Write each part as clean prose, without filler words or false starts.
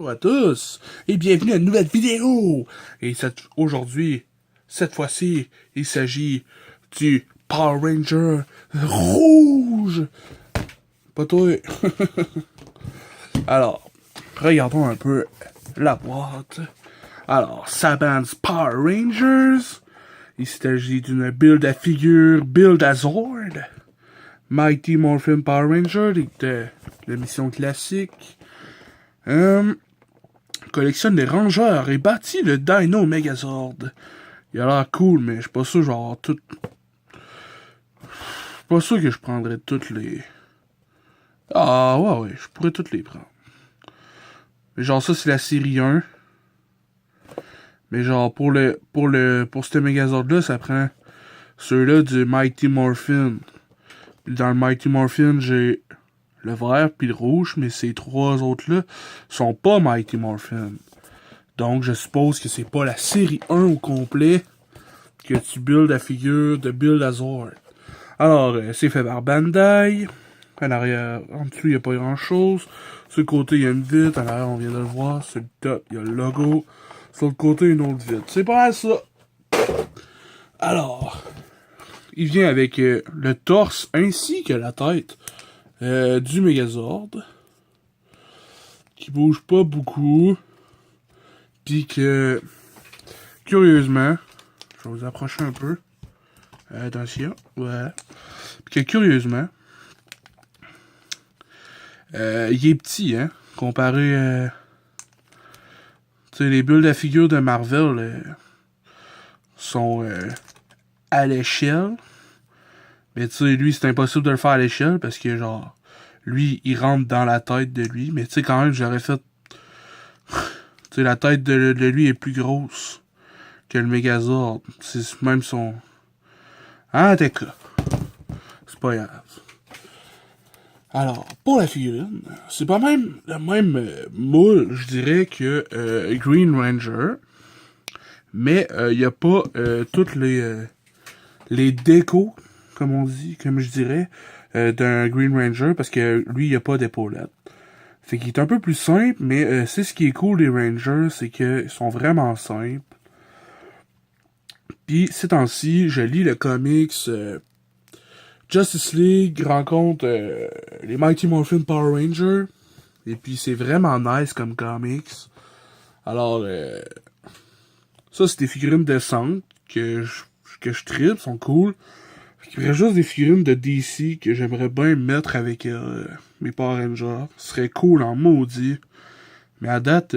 Bonjour à tous et bienvenue à une nouvelle vidéo. Et aujourd'hui, cette fois-ci, il s'agit du Power Ranger rouge. Pas toi. Alors, regardons un peu la boîte. Alors, Saban's Power Rangers. Il s'agit d'une build à figure Build à Zord. Mighty Morphin Power Ranger de l'émission classique. Collectionne les rangeurs et bâtit le Dino Megazord. Il a l'air cool, mais je suis pas sûr, genre, tout. Je suis pas sûr que je prendrais toutes les. Ah, ouais, je pourrais toutes les prendre. Mais genre, ça, c'est la série 1. Mais genre, pour ce Megazord-là, ça prend ceux-là du Mighty Morphin. Dans le Mighty Morphin, j'ai le vert puis le rouge, mais ces trois autres-là sont pas Mighty Morphin. Donc, je suppose que c'est pas la série 1 au complet que tu builds la figure de Build à Zord. Alors, c'est fait par Bandai. En arrière, en dessous, il n'y a pas grand-chose. Sur le côté, il y a une vitre. En arrière, on vient de le voir. Sur le top, il y a le logo. Sur le côté, une autre vitre. C'est pas mal ça. Alors, il vient avec le torse ainsi que la tête du Megazord. Qui bouge pas beaucoup. Puis que, curieusement, je vais vous approcher un peu. Attention, voilà. Puis que curieusement, il est petit, hein, comparé, tu sais, les bulles de figure de Marvel sont à l'échelle. Mais tu sais, lui, c'est impossible de le faire à l'échelle parce que, genre, lui, il rentre dans la tête de lui. Mais tu sais, quand même, j'aurais fait... Tu sais, la tête de lui est plus grosse que le Megazord. C'est même son... Ah, t'es cas. C'est pas grave. Alors, pour la figurine, c'est pas même le même moule, je dirais, que Green Ranger. Mais il n'y a pas toutes les décos, comme on dit, comme je dirais, d'un Green Ranger, parce que lui, il n'y a pas d'épaulette. Fait qu'il est un peu plus simple, mais c'est ce qui est cool des Rangers, c'est qu'ils sont vraiment simples. Puis, ces temps-ci, je lis le comics Justice League rencontre les Mighty Morphin Power Rangers. Et puis, c'est vraiment nice comme comics. Alors, ça, c'est des figurines décentes que je tripe, sont cool. Il y aurait juste des figurines de DC que j'aimerais bien mettre avec mes Power Rangers. Ce serait cool en maudit. Mais à date,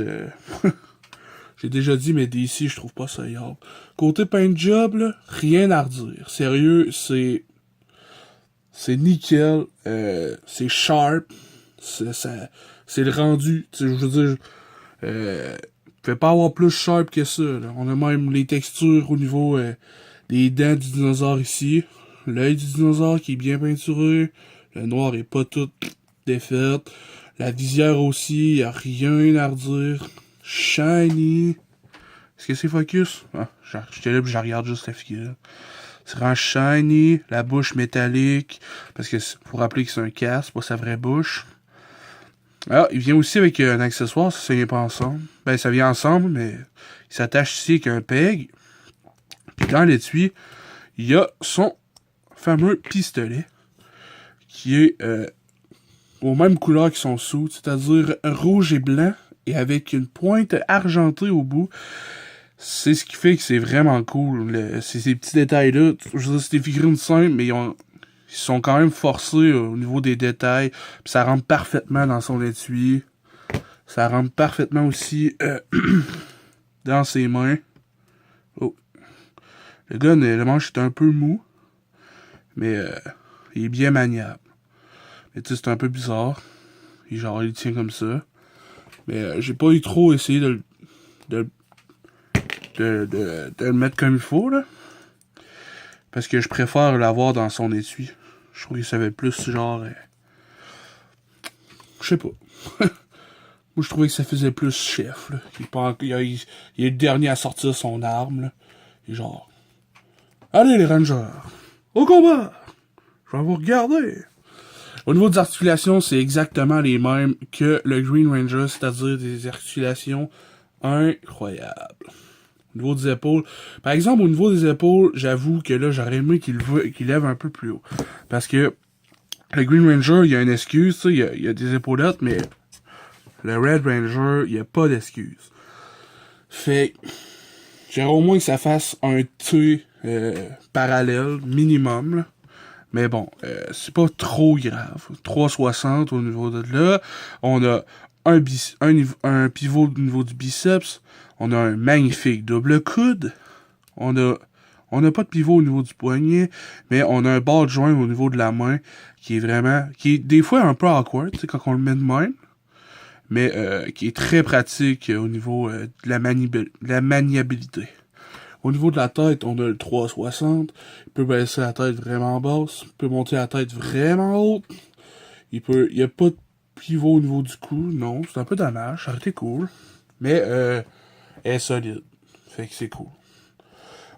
j'ai déjà dit, mais DC, je trouve pas ça yard. Côté paint job, là, rien à redire. Sérieux, c'est nickel. C'est sharp. C'est le rendu. Je veux dire, fait pas avoir plus sharp que ça. Là. On a même les textures au niveau des dents du dinosaure ici. L'œil du dinosaure qui est bien peinturé. Le noir est pas tout défait. La visière aussi, y a rien à redire. Shiny. Est-ce que c'est focus? Ah, j'étais là pis je regarde juste la figure. C'est vraiment shiny. La bouche métallique. Parce que faut rappeler que c'est un casque, pas sa vraie bouche. Ah, il vient aussi avec un accessoire, ça vient pas ensemble. Ben, ça vient ensemble, mais il s'attache ici avec un peg. Puis dans l'étui, il y a son fameux pistolet, qui est aux mêmes couleurs que son sou, c'est-à-dire rouge et blanc, et avec une pointe argentée au bout. C'est ce qui fait que c'est vraiment cool. C'est ces petits détails-là. Je veux dire, c'est des figurines simples, mais ils sont quand même forcés au niveau des détails. Puis ça rentre parfaitement dans son étui. Ça rentre parfaitement aussi dans ses mains. Oh. Le gars, le manche est un peu mou. Mais il est bien maniable. Mais tu sais, c'est un peu bizarre. Et genre, il tient comme ça. Mais j'ai pas eu trop essayé de le mettre comme il faut, là. Parce que je préfère l'avoir dans son étui. Je trouve que ça fait plus genre... je sais pas. Moi, je trouvais que ça faisait plus chef, là. Il est le dernier à sortir son arme, là. Et genre... Allez, les Rangers! Au combat! Je vais vous regarder! Au niveau des articulations, c'est exactement les mêmes que le Green Ranger, c'est-à-dire des articulations incroyables. Au niveau des épaules, par exemple, au niveau des épaules, j'avoue que là, j'aurais aimé qu'il lève un peu plus haut. Parce que le Green Ranger, il y a une excuse, il y a des épaulettes, mais le Red Ranger, il n'y a pas d'excuse. Fait j'aimerais au moins que ça fasse un T parallèle, minimum, là. Mais bon, c'est pas trop grave. 360 au niveau de là. On a un pivot au niveau du biceps. On a un magnifique double coude. On a pas de pivot au niveau du poignet, mais on a un ball joint au niveau de la main qui est des fois un peu awkward, tu sais, quand on le met de même, mais qui est très pratique au niveau de la maniabilité. Au niveau de la tête, on a le 360. Il peut baisser la tête vraiment basse. Il peut monter la tête vraiment haute. Il y a pas de pivot au niveau du cou. Non, c'est un peu dommage. Ça aurait été cool. Mais, elle est solide. Fait que c'est cool.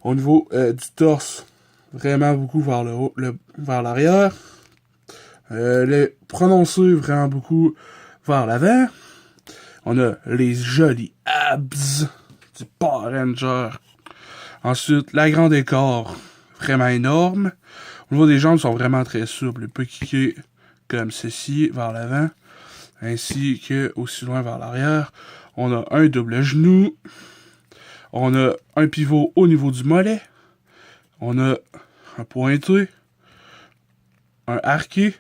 Au niveau du torse, vraiment beaucoup vers le haut, vers l'arrière. Le prononcé, vraiment beaucoup vers l'avant. On a les jolis abs du Power Ranger. Ensuite, la grande écart, vraiment énorme. Au niveau des jambes, sont vraiment très souples. Il peut kicker comme ceci, vers l'avant, ainsi que aussi loin vers l'arrière. On a un double genou. On a un pivot au niveau du mollet. On a un pointé, un arqué,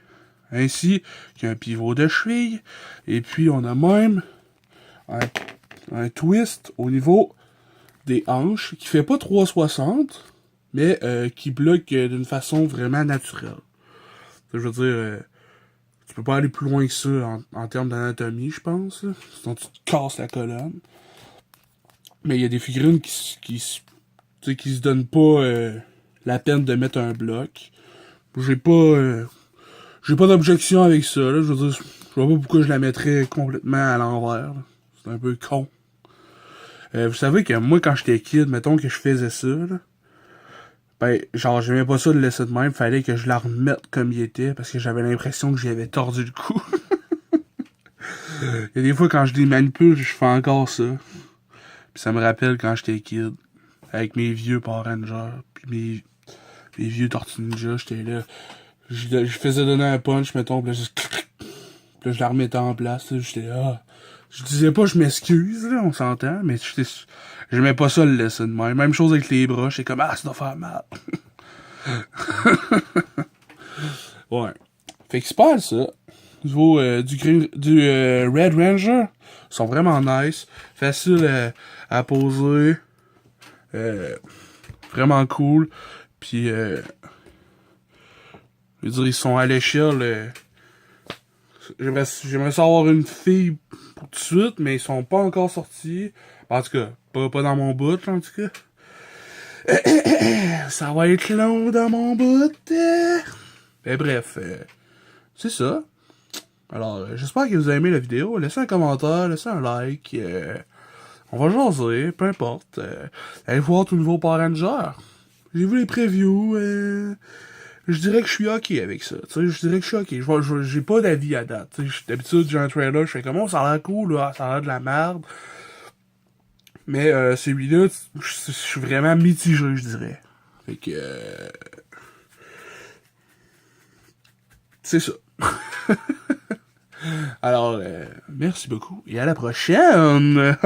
ainsi qu'un pivot de cheville. Et puis, on a même un twist au niveau des hanches, qui fait pas 360, mais qui bloque d'une façon vraiment naturelle. Je veux dire, tu peux pas aller plus loin que ça en termes d'anatomie, je pense. Là. Sinon, tu te casses la colonne. Mais il y a des figurines qui se donnent pas la peine de mettre un bloc. J'ai pas d'objection avec ça. Là. Je veux dire, je vois pas pourquoi je la mettrais complètement à l'envers. Là. C'est un peu con. Vous savez que moi, quand j'étais kid, mettons que je faisais ça, là, ben, genre, j'aimais pas ça de le laisser de même, fallait que je la remette comme il était, parce que j'avais l'impression que j'y avais tordu le cou. Il y a des fois, quand je les manipule, je fais encore ça. Puis ça me rappelle quand j'étais kid, avec mes vieux Power Rangers, puis mes vieux Tortues Ninja, j'étais là. Je faisais donner un punch, mettons, pis là, je la remettais en place, là, j'étais là. Je disais pas je m'excuse, là, on s'entend, mais j'aimais pas ça le laisser de même. Même chose avec les bras, j'étais comme, ça doit faire mal. Ouais. Fait que c'est pas ça. Au niveau du Red Ranger, ils sont vraiment nice. Facile à poser. Vraiment cool. Puis, je veux dire, ils sont à l'échelle. J'aimerais savoir une fille pour tout de suite, mais ils sont pas encore sortis. En tout cas, pas dans mon bout, là, en tout cas. Ça va être long dans mon bout. Mais bref, c'est ça. Alors, j'espère que vous avez aimé la vidéo. Laissez un commentaire, laissez un like. On va jaser, peu importe. Allez voir tout le nouveau Power Ranger. J'ai vu les previews. Je dirais que je suis ok avec ça. Je dirais que je suis ok. J'ai pas d'avis à date. D'habitude, j'ai un trailer, je fais comme, ça a l'air cool, là, ça a l'air de la merde. Mais celui-là, je suis vraiment mitigé, je dirais. Fait que... c'est ça. Alors, merci beaucoup et à la prochaine!